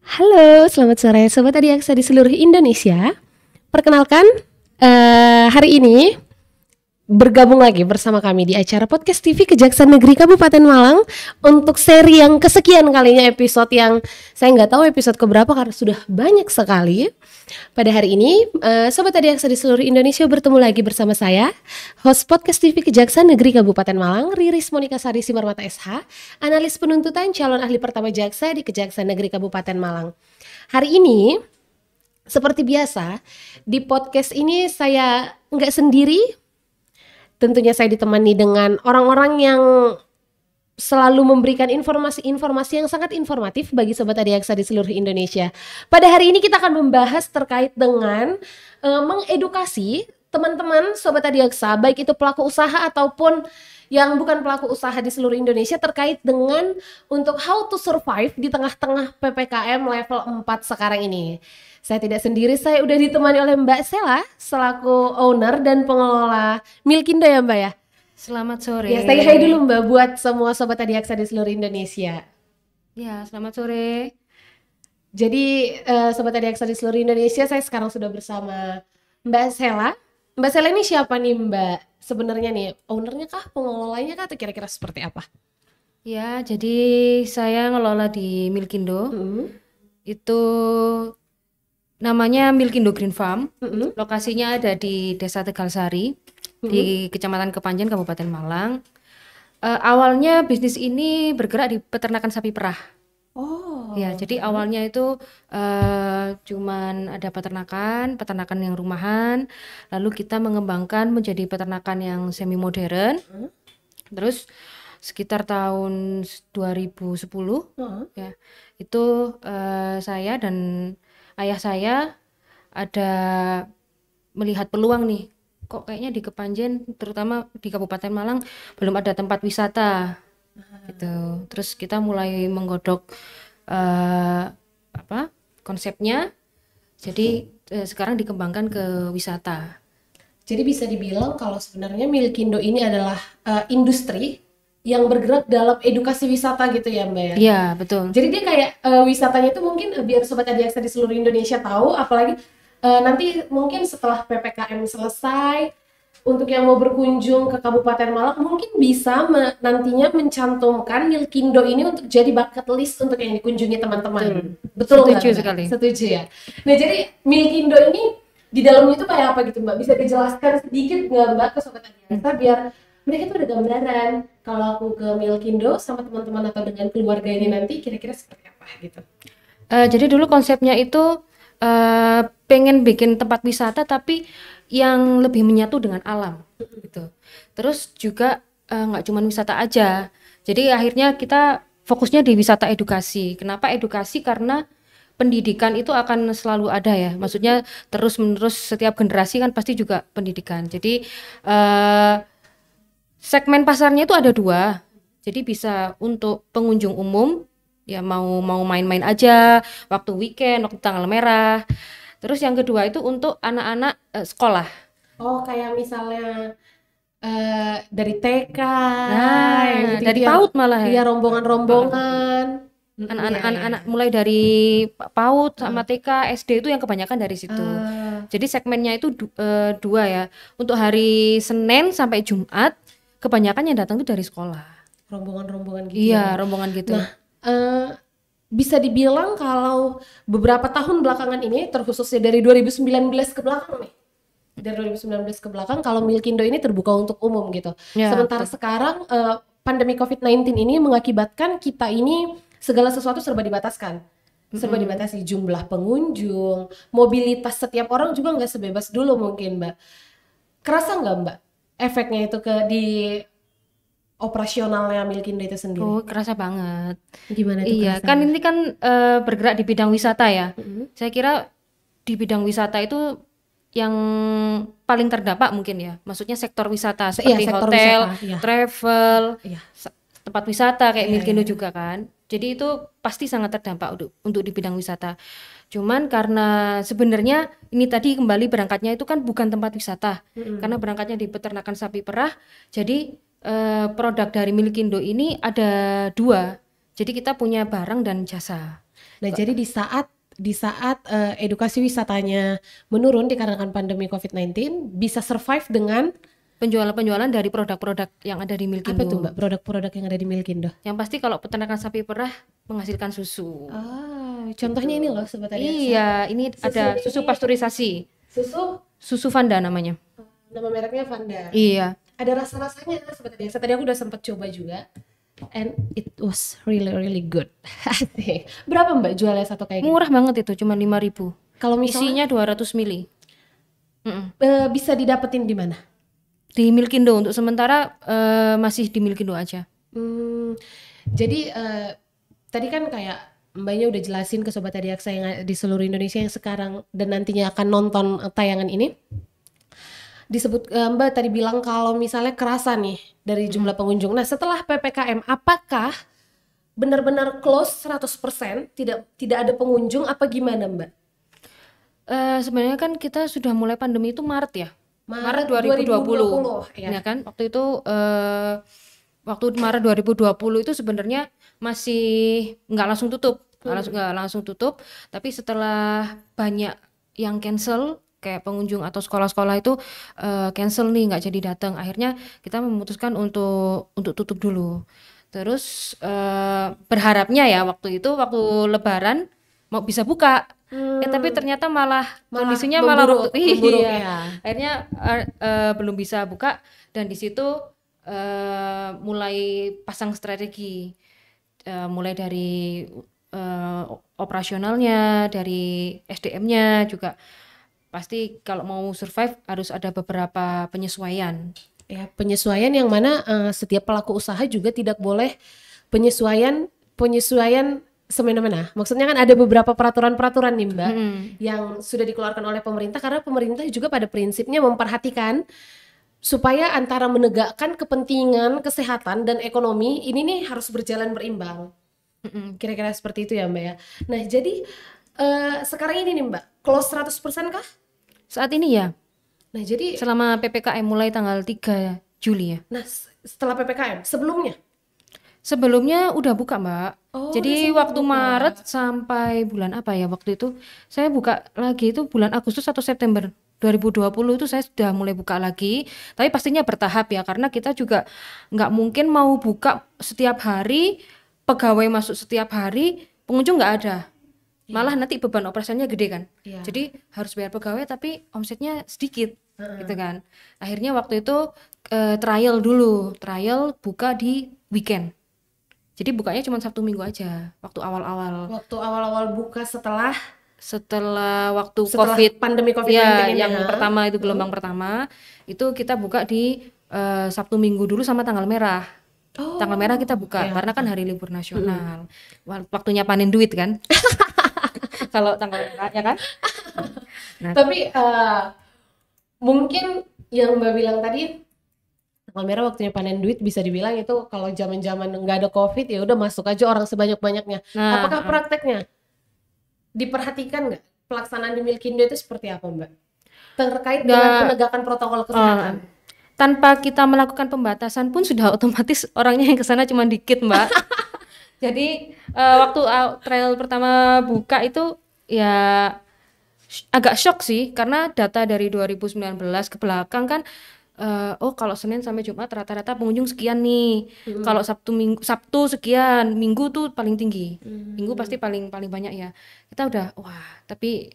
Halo, selamat sore Sobat Adiaksa di seluruh Indonesia. Perkenalkan, hari ini bergabung lagi bersama kami di acara Podcast TV Kejaksaan Negeri Kabupaten Malang untuk seri yang kesekian kalinya, episode yang saya nggak tahu episode keberapa karena sudah banyak sekali. Pada hari ini, Sobat Adiaksa di seluruh Indonesia bertemu lagi bersama saya, host Podcast TV Kejaksaan Negeri Kabupaten Malang, Riris Monika Sari Simarmata SH, analis penuntutan calon ahli pertama jaksa di Kejaksaan Negeri Kabupaten Malang. Hari ini, seperti biasa, di podcast ini saya nggak sendiri. Tentunya saya ditemani dengan orang-orang yang selalu memberikan informasi-informasi yang sangat informatif bagi Sobat Adiaksa di seluruh Indonesia. Pada hari ini kita akan membahas terkait dengan mengedukasi teman-teman Sobat Adiaksa, baik itu pelaku usaha ataupun yang bukan pelaku usaha di seluruh Indonesia, terkait dengan untuk how to survive di tengah-tengah PPKM level 4 sekarang ini. Saya tidak sendiri, saya udah ditemani oleh Mbak Sela selaku owner dan pengelola Milkindo ya Mbak ya. Selamat sore. Ya, saya hai dulu Mbak buat semua Sobat Adiaksa di seluruh Indonesia. Ya, selamat sore. Jadi Sobat Adiaksa di seluruh Indonesia, saya sekarang sudah bersama Mbak Sela. Mbak Sela ini siapa nih Mbak? Sebenarnya nih, ownernya kah, pengelolanya kah, atau kira-kira seperti apa? Ya, jadi saya ngelola di Milkindo. Itu namanya Milkindo Green Farm. Lokasinya ada di Desa Tegalsari, di Kecamatan Kepanjen, Kabupaten Malang. Awalnya bisnis ini bergerak di peternakan sapi perah. Ya, jadi awalnya itu cuman ada peternakan yang rumahan, lalu kita mengembangkan menjadi peternakan yang semi modern. Terus sekitar tahun 2010 ya, itu saya dan ayah saya ada melihat peluang nih, kok kayaknya di Kepanjen, terutama di Kabupaten Malang, belum ada tempat wisata gitu. Terus kita mulai menggodok konsepnya, jadi sekarang dikembangkan ke wisata. Jadi bisa dibilang kalau sebenarnya Milkindo ini adalah industri yang bergerak dalam edukasi wisata gitu ya Mbak ya? Iya, betul. Jadi dia kayak wisatanya itu mungkin biar Sobat Adiaksa di seluruh Indonesia tahu, apalagi nanti mungkin setelah PPKM selesai, untuk yang mau berkunjung ke Kabupaten Malang mungkin bisa nantinya mencantumkan Milkindo ini untuk jadi bucket list untuk yang dikunjungi teman-teman. Betul nggak? Setuju sekali. Setuju ya. Nah jadi Milkindo ini di dalamnya itu kayak apa gitu Mbak? Bisa dijelaskan sedikit nggak Mbak ke Sobat Adiaksa biar mereka tuh ada gambaran kalau aku ke Milkindo sama teman-teman atau dengan keluarga ini nanti kira-kira seperti apa gitu. Jadi dulu konsepnya itu pengen bikin tempat wisata tapi yang lebih menyatu dengan alam gitu. Terus juga nggak cuma wisata aja. Jadi akhirnya kita fokusnya di wisata edukasi. Kenapa edukasi? Karena pendidikan itu akan selalu ada ya. Maksudnya terus-menerus setiap generasi kan pasti juga pendidikan. Jadi segmen pasarnya itu ada 2. Jadi bisa untuk pengunjung umum ya, mau main-main aja waktu weekend, waktu tanggal merah. Terus yang kedua itu untuk anak-anak sekolah. Oh, kayak misalnya dari TK, Nah, dari PAUD malah ya, ya. rombongan-rombongan. Anak-anak mulai dari PAUD sama TK, SD itu yang kebanyakan dari situ. Jadi segmennya itu 2 ya. Untuk hari Senin sampai Jumat kebanyakan yang datang itu dari sekolah. Rombongan-rombongan gitu. Iya, ya. rombongan gitu. Nah, bisa dibilang kalau beberapa tahun belakangan ini, terkhususnya dari 2019 ke belakang nih, dari 2019 ke belakang kalau Milkindo ini terbuka untuk umum gitu. Ya, Sementara betul. sekarang pandemi COVID-19 ini mengakibatkan kita ini segala sesuatu serba dibataskan. Serba dibatasi jumlah pengunjung, mobilitas setiap orang juga nggak sebebas dulu mungkin Mbak. Kerasa nggak Mbak efeknya itu di operasionalnya Milkindo itu sendiri? Oh, kerasa banget. Gimana tuh Iya, kerasa? kan ini kan bergerak di bidang wisata ya. Saya kira di bidang wisata itu yang paling terdampak mungkin ya. Maksudnya sektor wisata seperti sektor hotel, wisata, iya. travel, Iya. tempat wisata kayak Iya, Milkindo iya. juga kan. Jadi itu pasti sangat terdampak untuk di bidang wisata. Cuman karena sebenarnya ini tadi kembali berangkatnya itu kan bukan tempat wisata. Karena berangkatnya di peternakan sapi perah, jadi produk dari Milkindo ini ada 2. Jadi kita punya barang dan jasa. Nah, jadi di saat edukasi wisatanya menurun dikarenakan pandemi COVID-19, bisa survive dengan Penjualan dari produk-produk yang ada di apa tuh, Milkindo. Mbak? Produk-produk yang ada di Milkindo. Yang pasti kalau peternakan sapi perah menghasilkan susu. Contohnya ini loh, Sobat Adiaksa. Iya, ini Susu ada ini susu pasteurisasi. susu, Susu Vanda namanya. nama mereknya Vanda. Iya. Ada rasa-rasanya, Sobat Adiaksa. Tadi aku udah sempet coba juga. And it was really really good. Asik. Berapa Mbak jualnya satu kayak gitu? Murah banget itu, cuma 5.000. Kalau misalnya Isinya 200 mili. bisa didapetin di mana? Di Milkindo untuk sementara masih di Milkindo aja. Jadi tadi kan kayak Mbaknya udah jelasin ke Sobat Adiaksa yang di seluruh Indonesia yang sekarang dan nantinya akan nonton tayangan ini. Disebut Mbak tadi bilang kalau misalnya kerasa nih dari jumlah pengunjung. Nah, setelah PPKM apakah benar-benar close 100%, tidak ada pengunjung apa gimana, Mbak? Sebenarnya kan kita sudah mulai pandemi itu Maret ya. Maret 2020. 2020, ya. Ya kan? Waktu itu waktu Maret 2020 itu sebenarnya masih nggak langsung tutup. Nggak langsung tutup, tapi setelah banyak yang cancel kayak pengunjung atau sekolah-sekolah itu cancel nih, nggak jadi datang. Akhirnya kita memutuskan untuk tutup dulu. Terus berharapnya ya waktu Lebaran mau bisa buka. Tapi ternyata malah kondisinya malah memburuk, iya. ya. Akhirnya belum bisa buka dan di situ mulai pasang strategi, mulai dari operasionalnya, dari SDM-nya juga. Pasti kalau mau survive harus ada beberapa penyesuaian. Ya, penyesuaian yang mana setiap pelaku usaha juga tidak boleh penyesuaian semena-mena. Maksudnya kan ada beberapa peraturan-peraturan nih Mbak yang sudah dikeluarkan oleh pemerintah, karena pemerintah juga pada prinsipnya memperhatikan supaya antara menegakkan kepentingan kesehatan dan ekonomi ini nih harus berjalan berimbang. Kira-kira seperti itu ya Mbak ya. Nah jadi sekarang ini nih Mbak, close 100% kah? Saat ini ya. Nah jadi selama PPKM mulai tanggal 3 Juli ya. Nah setelah PPKM Sebelumnya udah buka Mbak. Jadi udah waktu Maret sampai bulan apa ya waktu itu saya buka lagi itu bulan Agustus atau September 2020 itu saya sudah mulai buka lagi. Tapi pastinya bertahap ya, karena kita juga nggak mungkin mau buka setiap hari, pegawai masuk setiap hari, pengunjung nggak ada. Malah nanti beban operasionalnya gede kan. Jadi harus bayar pegawai tapi omsetnya sedikit gitu kan. Akhirnya waktu itu trial buka di weekend. Jadi bukanya cuma Sabtu Minggu aja waktu awal-awal buka setelah COVID, pandemi COVID-19 ya, ini yang pertama itu gelombang pertama itu kita buka di Sabtu Minggu dulu sama tanggal merah. Tanggal merah kita buka karena kan hari libur nasional. Waktunya panen duit kan. Kalau tanggal merah ya kan. Nah, tapi mungkin yang Mbak bilang tadi tanggal merah waktunya panen duit, bisa dibilang itu kalau zaman-zaman nggak ada COVID ya udah masuk aja orang sebanyak-banyaknya. Apakah prakteknya diperhatikan nggak pelaksanaan di Milkindo itu seperti apa Mbak? Terkait dengan penegakan protokol kesehatan. Tanpa kita melakukan pembatasan pun sudah otomatis orangnya yang kesana cuma dikit Mbak. Jadi waktu trial pertama buka itu ya agak shock sih, karena data dari 2019 ke belakang kan kalau Senin sampai Jumat rata-rata pengunjung sekian nih. Kalau Sabtu sekian, Minggu tuh paling tinggi. Minggu pasti paling banyak ya. Kita udah tapi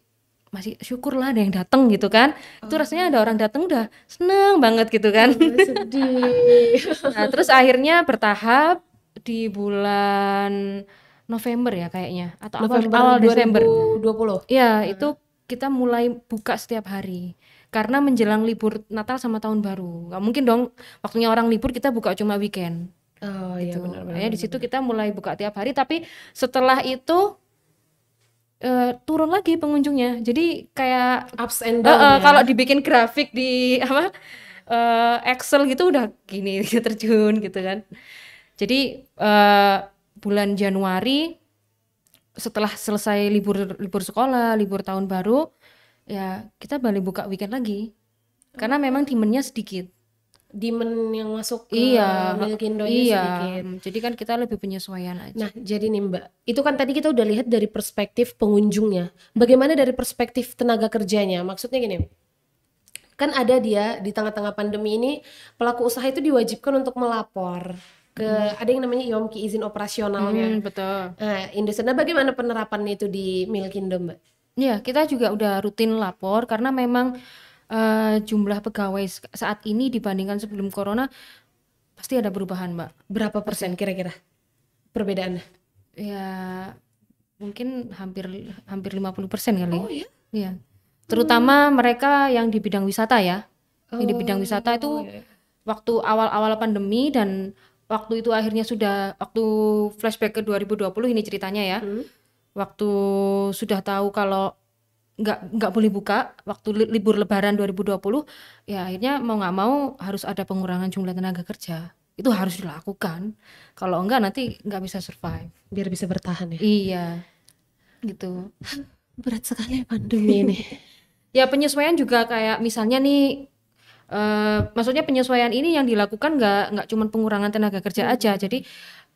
masih syukurlah ada yang datang gitu kan. Itu rasanya ada orang datang udah seneng banget gitu kan. Sedih. Nah, terus akhirnya bertahap di bulan November ya kayaknya, atau awal Desember 2020. ya, itu kita mulai buka setiap hari karena menjelang libur Natal sama Tahun Baru. Nggak mungkin dong waktunya orang libur kita buka cuma weekend. Iya benar-benar. Di situ kita mulai buka tiap hari, tapi setelah itu turun lagi pengunjungnya. Jadi kayak ups and down ya. Kalau dibikin grafik di Excel gitu udah gini terjun gitu kan. Jadi bulan Januari setelah selesai libur sekolah, libur tahun baru, ya kita balik buka weekend lagi. Karena memang demand-nya sedikit. demand yang masuk ke Iya, Milkindo ini sedikit. jadi kan kita lebih penyesuaian aja. Nah, jadi nih Mbak, itu kan tadi kita udah lihat dari perspektif pengunjungnya. Bagaimana dari perspektif tenaga kerjanya? Maksudnya gini, kan ada dia di tengah-tengah pandemi ini, pelaku usaha itu diwajibkan untuk melapor ke ada yang namanya IOMKI, izin operasionalnya. Betul. Industri. Nah, bagaimana penerapan itu di Milkindo, Mbak? Iya, kita juga udah rutin lapor karena memang jumlah pegawai saat ini dibandingkan sebelum corona pasti ada perubahan, Mbak. Berapa persen kira-kira perbedaannya? Ya mungkin hampir 50% kali. Oh iya? Iya. Terutama mereka yang di bidang wisata ya. Yang di bidang wisata itu waktu awal-awal pandemi dan waktu itu akhirnya waktu flashback ke 2020 ini ceritanya ya. Waktu sudah tahu kalau nggak boleh buka waktu libur lebaran 2020, ya akhirnya mau nggak mau harus ada pengurangan jumlah tenaga kerja. Itu harus dilakukan. Kalau enggak nanti nggak bisa survive. Biar bisa bertahan ya? Iya, gitu. Berat sekali pandemi ini. Ya penyesuaian juga kayak misalnya nih, maksudnya penyesuaian ini yang dilakukan nggak cuma pengurangan tenaga kerja aja. Jadi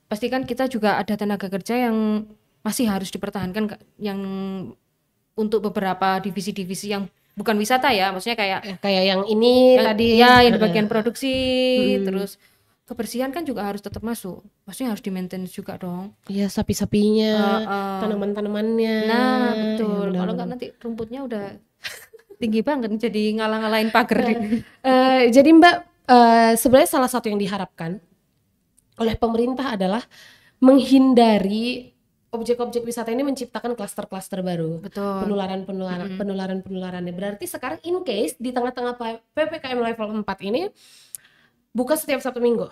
pastikan kita juga ada tenaga kerja yang masih harus dipertahankan, yang untuk beberapa divisi-divisi yang bukan wisata ya, maksudnya kayak yang ini tadi ya yang di bagian produksi, terus kebersihan kan juga harus tetap masuk, maksudnya harus di maintenance juga dong. Iya, sapi-sapinya, tanaman-tanamannya. Nah betul, kalau nggak nanti rumputnya udah tinggi banget jadi ngalang-ngalain pagar. Jadi Mbak, sebenarnya salah satu yang diharapkan oleh pemerintah adalah menghindari objek-objek wisata ini menciptakan klaster-klaster baru. Betul. Penularannya. Berarti sekarang in case di tengah-tengah PPKM level 4 ini buka setiap Sabtu Minggu.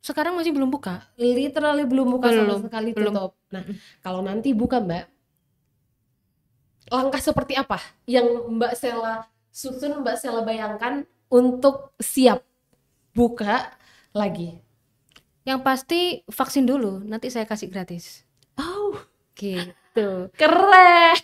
Sekarang masih belum buka. Literally belum buka sama sekali, tutup. Nah, kalau nanti buka Mbak, langkah seperti apa yang Mbak Sela susun, Mbak Sela bayangkan untuk siap buka lagi? Yang pasti vaksin dulu, nanti saya kasih gratis. Oh, gitu. Keren.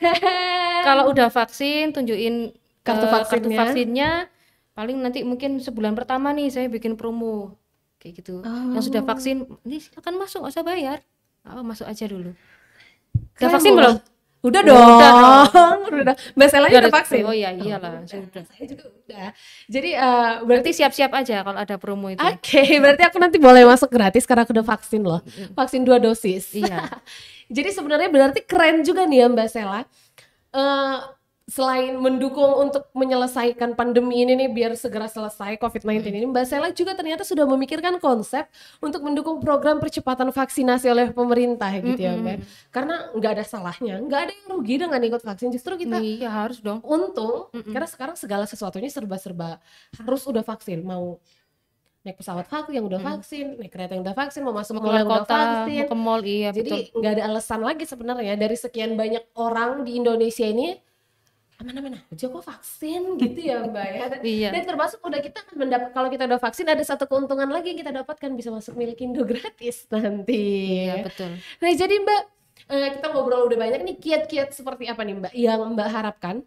Kalau udah vaksin, tunjukin kartu vaksinnya. Paling nanti mungkin sebulan pertama nih saya bikin promo kayak gitu. Yang sudah vaksin, ini silakan masuk, nggak usah bayar. Masuk aja dulu. Udah vaksin belum? Udah dong. Udah. Mbak Sela udah vaksin. Oh iya, iyalah, sudah. Saya juga udah. Jadi berarti siap-siap aja kalau ada promo itu. Oke, berarti aku nanti boleh masuk gratis karena aku udah vaksin loh. Vaksin 2 dosis. Iya. Jadi sebenarnya berarti keren juga nih ya Mbak Sela. Selain mendukung untuk menyelesaikan pandemi ini nih biar segera selesai COVID-19 ini, Mbak Sela juga ternyata sudah memikirkan konsep untuk mendukung program percepatan vaksinasi oleh pemerintah gitu ya Mbak. Karena nggak ada salahnya, nggak ada yang rugi dengan ikut vaksin, justru kita iya harus dong. Untung, karena sekarang segala sesuatunya serba-serba harus udah vaksin, mau naik pesawat yang udah vaksin, naik kereta yang udah vaksin, mau masuk mall yang udah vaksin, mau ke mall, iya. Jadi nggak ada alasan lagi sebenarnya dari sekian banyak orang di Indonesia ini aman-aman aja kok vaksin gitu ya Mbak ya. Iya. Dan termasuk udah kita mendapat, kalau kita udah vaksin ada satu keuntungan lagi yang kita dapatkan, bisa masuk Milkindo gratis nanti. Iya betul. Nah jadi Mbak, kita ngobrol udah banyak nih, kiat-kiat seperti apa nih Mbak yang Mbak harapkan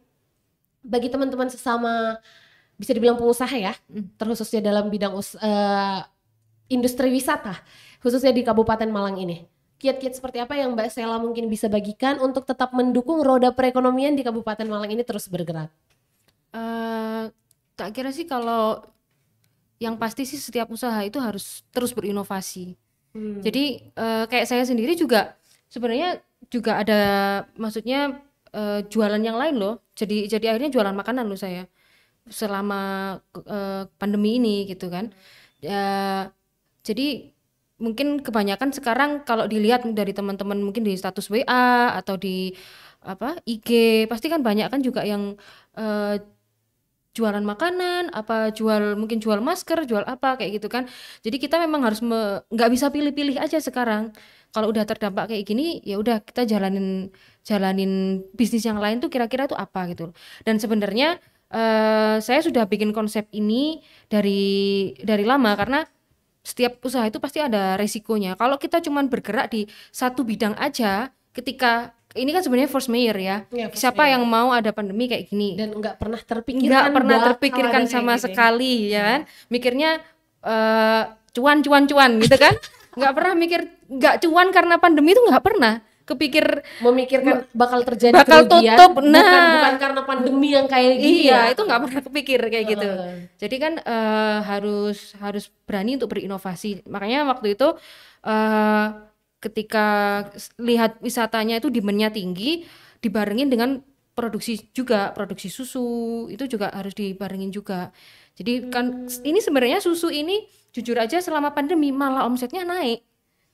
bagi teman-teman sesama bisa dibilang pengusaha ya, terkhususnya dalam bidang industri wisata, khususnya di Kabupaten Malang ini. Kiat-kiat seperti apa yang Mbak Sela mungkin bisa bagikan untuk tetap mendukung roda perekonomian di Kabupaten Malang ini terus bergerak? Tak kira sih kalau yang pasti sih setiap usaha itu harus terus berinovasi. Jadi kayak saya sendiri juga sebenarnya juga ada, maksudnya jualan yang lain loh. Jadi akhirnya jualan makanan loh saya selama pandemi ini gitu kan. Jadi mungkin kebanyakan sekarang kalau dilihat dari teman-teman mungkin di status WA atau di IG, pasti kan banyak kan juga yang jualan makanan, mungkin jual masker, jual apa kayak gitu kan. Jadi kita memang harus nggak bisa pilih-pilih aja sekarang. Kalau udah terdampak kayak gini, ya udah kita jalanin bisnis yang lain tuh kira-kira tuh apa gitu. Dan sebenarnya saya sudah bikin konsep ini dari lama, karena setiap usaha itu pasti ada resikonya. Kalau kita cuman bergerak di satu bidang aja, ketika ini kan sebenarnya force mayor ya. Force Siapa mayor. yang mau ada pandemi kayak gini? Dan nggak pernah Nggak pernah terpikirkan sama sekali ya kan. Mikirnya cuan gitu kan. Nggak pernah mikir nggak cuan karena pandemi itu nggak pernah kepikir memikirkan bakal terjadi bakal kerugian, tutup. Nah, bukan karena pandemi yang kayak gini iya, itu nggak pernah kepikir kayak gitu. Jadi kan harus berani untuk berinovasi. Makanya waktu itu ketika lihat wisatanya itu demand-nya tinggi, dibarengin dengan produksi susu itu juga harus dibarengin juga. Jadi kan ini sebenarnya susu ini jujur aja selama pandemi malah omsetnya naik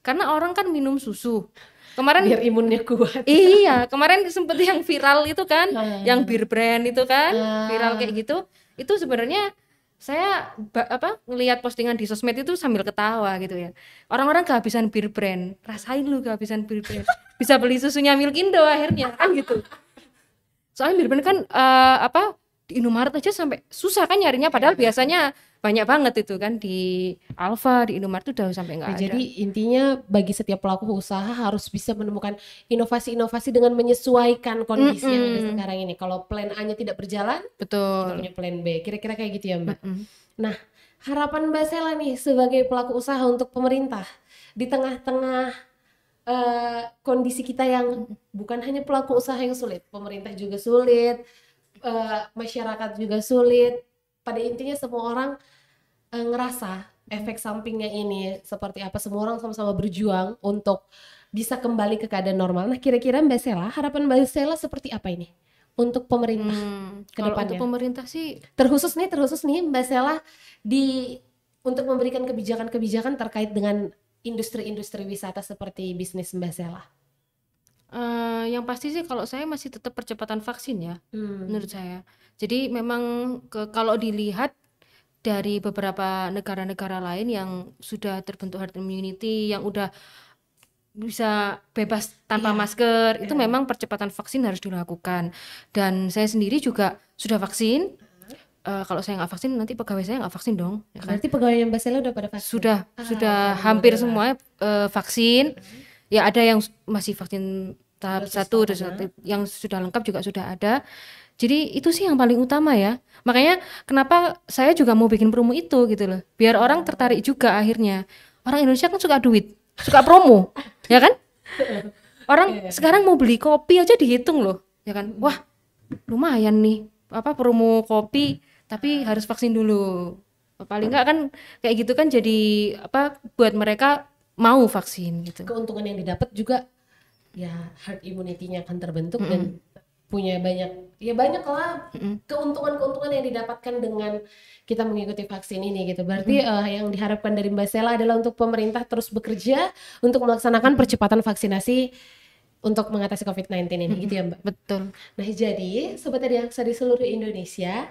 karena orang kan minum susu. Kemarin biar imunnya kuat. Iya, kemarin sempet yang viral itu kan, yang beer brand itu kan, viral kayak gitu. Itu sebenarnya saya ngelihat postingan di sosmed itu sambil ketawa gitu ya. Orang-orang kehabisan beer brand, rasain lu kehabisan beer brand. Bisa beli susunya Milkindo akhirnya kan gitu. Soalnya beer brand kan di Indomaret aja sampai susah kan nyarinya, padahal biasanya banyak banget itu kan di Alfa, di Indomaret itu udah sampai nggak ada. Jadi intinya bagi setiap pelaku usaha harus bisa menemukan inovasi-inovasi dengan menyesuaikan kondisi yang ada sekarang ini. Kalau plan A-nya tidak berjalan, betul, kita punya plan B. Kira-kira kayak gitu ya Mbak. Nah, harapan Mbak Sela nih sebagai pelaku usaha untuk pemerintah di tengah-tengah kondisi kita yang bukan hanya pelaku usaha yang sulit, pemerintah juga sulit, masyarakat juga sulit. Pada intinya semua orang ngerasa efek sampingnya ini seperti apa. Semua orang sama-sama berjuang untuk bisa kembali ke keadaan normal. Nah, kira-kira Mbak Sela, harapan Mbak Sela seperti apa ini untuk pemerintah ke kalau depannya? untuk pemerintah sih terkhusus nih Mbak Sela untuk memberikan kebijakan-kebijakan terkait dengan industri-industri wisata seperti bisnis Mbak Sela. Yang pasti sih kalau saya masih tetap percepatan vaksin ya, menurut saya. Jadi memang kalau dilihat dari beberapa negara-negara lain yang sudah terbentuk herd immunity, yang udah bisa bebas tanpa masker, itu memang percepatan vaksin harus dilakukan. Dan saya sendiri juga sudah vaksin. Kalau saya nggak vaksin, nanti pegawai saya nggak vaksin dong. Ya kan? Berarti pegawai Mbak Sela udah pada vaksin? Sudah hampir semua vaksin. Ya ada yang masih vaksin tahap 1, yang sudah lengkap juga sudah ada. Jadi itu sih yang paling utama ya. Makanya kenapa saya juga mau bikin promo itu gitu loh. Biar orang tertarik juga akhirnya. Orang Indonesia kan suka duit, suka promo, ya kan? Orang sekarang mau beli kopi aja dihitung loh, ya kan? Wah, lumayan nih, promo kopi, tapi harus vaksin dulu. Paling enggak kan kayak gitu kan jadi buat mereka mau vaksin gitu. Keuntungan yang didapat juga ya herd immunity-nya akan terbentuk dan punya banyak lah keuntungan yang didapatkan dengan kita mengikuti vaksin ini gitu. Berarti yang diharapkan dari Mbak Sela adalah untuk pemerintah terus bekerja untuk melaksanakan percepatan vaksinasi untuk mengatasi COVID-19 ini gitu ya Mbak? Betul. Nah jadi Sobat Adiaksa di seluruh Indonesia,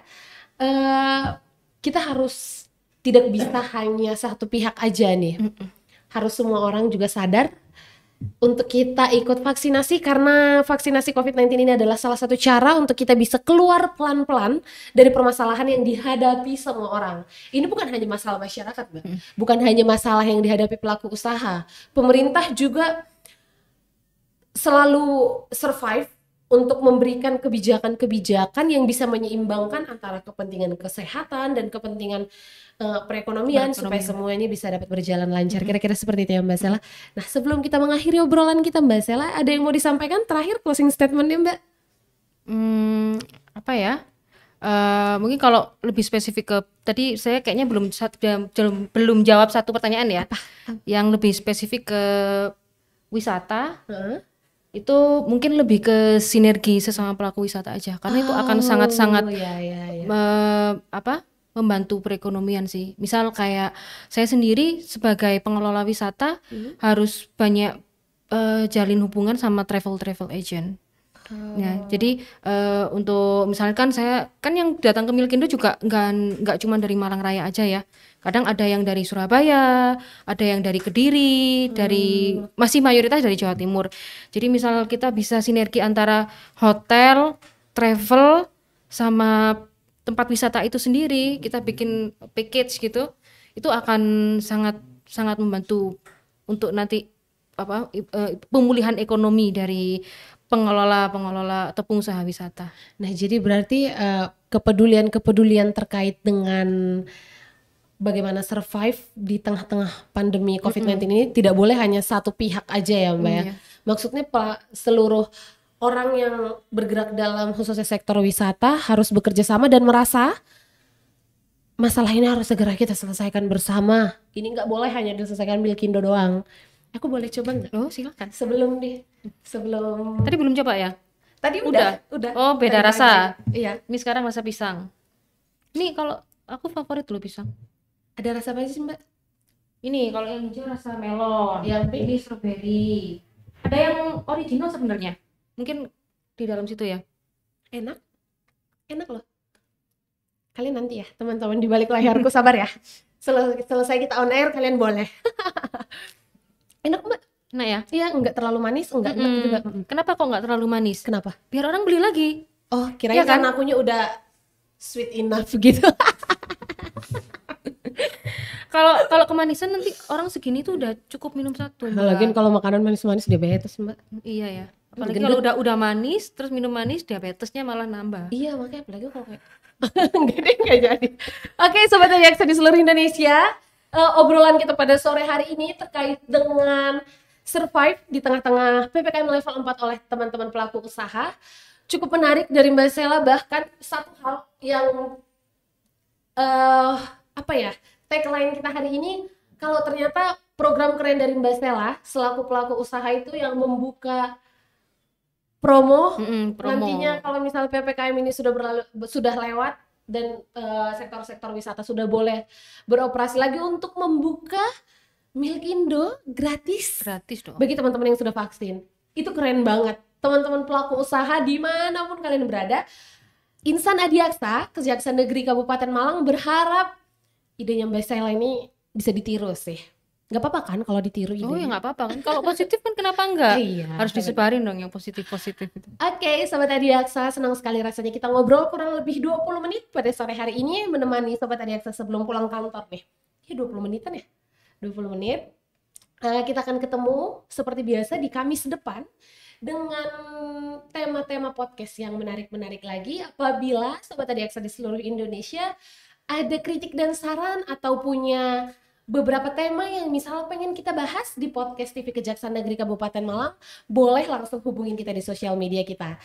kita harus tidak bisa hanya satu pihak aja nih. Harus semua orang juga sadar untuk kita ikut vaksinasi, karena vaksinasi COVID-19 ini adalah salah satu cara untuk kita bisa keluar pelan-pelan dari permasalahan yang dihadapi semua orang. Ini bukan hanya masalah masyarakat, Mbak. Bukan hanya masalah yang dihadapi pelaku usaha. Pemerintah juga selalu survive untuk memberikan kebijakan-kebijakan yang bisa menyeimbangkan antara kepentingan kesehatan dan kepentingan perekonomian supaya semuanya bisa dapat berjalan lancar. Kira-kira seperti itu ya Mbak Sela. Nah sebelum kita mengakhiri obrolan kita Mbak Sela, ada yang mau disampaikan terakhir closing statementnya Mbak? Mungkin kalau lebih spesifik ke tadi saya kayaknya belum jawab satu pertanyaan ya. Yang lebih spesifik ke wisata. Itu mungkin lebih ke sinergi sesama pelaku wisata aja, karena itu akan sangat-sangat membantu perekonomian sih. Misal kayak saya sendiri sebagai pengelola wisata harus banyak jalin hubungan sama travel agent. Ya, jadi untuk misalkan saya kan yang datang ke Milkindo juga nggak cuma dari Malang Raya aja ya. Kadang ada yang dari Surabaya, ada yang dari Kediri, masih mayoritas dari Jawa Timur. Jadi misal kita bisa sinergi antara hotel, travel, sama tempat wisata itu sendiri, kita bikin package gitu, itu akan sangat sangat membantu untuk nanti pemulihan ekonomi dari pengelola atau pengusaha wisata. Nah, jadi berarti kepedulian terkait dengan bagaimana survive di tengah-tengah pandemi COVID-19 ini tidak boleh hanya satu pihak aja ya Mbak ya. Iya. Maksudnya seluruh orang yang bergerak dalam khususnya sektor wisata harus bekerja sama dan merasa masalah ini harus segera kita selesaikan bersama. Ini nggak boleh hanya diselesaikan Milkindo doang. Aku boleh coba nggak? Oh, silakan. Sebelum Tadi belum coba ya? Tadi udah. Oh, beda Tadi rasa. pagi. Iya. Ini sekarang rasa pisang. Ini kalau aku favorit loh pisang. Ada rasa apa sih Mbak? Ini kalau yang hijau rasa melon, yang pink ini strawberry. Ada yang original sebenarnya. Mungkin di dalam situ ya. Enak loh. Kalian nanti ya teman-teman di balik layarku sabar ya. Selesai kita on air kalian boleh. Enak Mbak. Nah ya. Iya, enggak terlalu manis, enggak enak juga. Kenapa kok nggak terlalu manis? Kenapa? Biar orang beli lagi. Oh, kirain Iya kan? karena akunya udah sweet enough gitu. Kalau kemanisan nanti orang segini tuh udah cukup minum satu. Mbak. Lagian kalau makanan manis-manis diabetes Mbak. Iya ya. Apalagi Gendut. kalau udah manis terus minum manis diabetesnya malah nambah. Iya, makanya apalagi kalau kayak enggak jadi. Oke, sobat Adiaksa di seluruh Indonesia, obrolan kita pada sore hari ini terkait dengan survive di tengah-tengah PPKM level 4 oleh teman-teman pelaku usaha. Cukup menarik dari Mbak Sela, bahkan satu hal yang tagline kita hari ini, kalau ternyata program keren dari Mbak Sela selaku pelaku usaha itu yang membuka promo. Nantinya kalau misalnya PPKM ini sudah lewat dan sektor-sektor wisata sudah boleh beroperasi lagi untuk membuka Milkindo gratis dong bagi teman-teman yang sudah vaksin. Itu keren banget. Teman-teman pelaku usaha dimanapun kalian berada, Insan Adiaksa Kejaksaan Negeri Kabupaten Malang berharap idenya Mbak Sela ini bisa ditiru sih. Gak apa-apa kan kalau ditiru idenya? Oh ya nggak apa-apa kan, kalau positif kan kenapa enggak? Iya, harus disebarin dong yang positif-positif itu. Oke, Sobat Adiaksa, senang sekali rasanya kita ngobrol kurang lebih 20 menit pada sore hari ini menemani Sobat Adiaksa sebelum pulang kantor nih. Ya 20 menitan ya? 20 menit. Kita akan ketemu seperti biasa di Kamis depan dengan tema-tema podcast yang menarik-menarik lagi. Apabila Sobat Adiaksa di seluruh Indonesia ada kritik dan saran atau punya beberapa tema yang misalnya pengen kita bahas di podcast TV Kejaksaan Negeri Kabupaten Malang, boleh langsung hubungin kita di sosial media kita.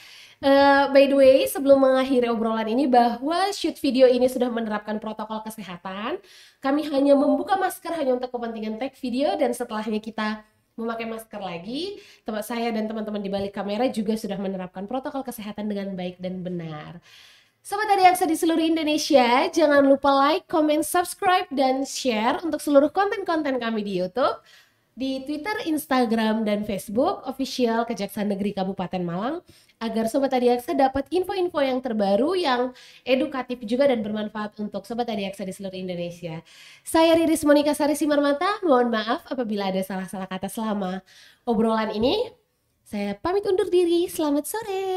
By the way, sebelum mengakhiri obrolan ini, bahwa shoot video ini sudah menerapkan protokol kesehatan. Kami hanya membuka masker hanya untuk kepentingan tag video, dan setelahnya kita memakai masker lagi. Tempat saya dan teman-teman di balik kamera juga sudah menerapkan protokol kesehatan dengan baik dan benar. Sobat Adiaksa di seluruh Indonesia, jangan lupa like, comment, subscribe, dan share untuk seluruh konten-konten kami di YouTube, di Twitter, Instagram, dan Facebook official Kejaksaan Negeri Kabupaten Malang, agar Sobat Adiaksa dapat info-info yang terbaru, yang edukatif juga dan bermanfaat untuk Sobat Adiaksa di seluruh Indonesia. Saya Riris Monika Sari Simarmata, mohon maaf apabila ada salah-salah kata selama obrolan ini. Saya pamit undur diri, selamat sore.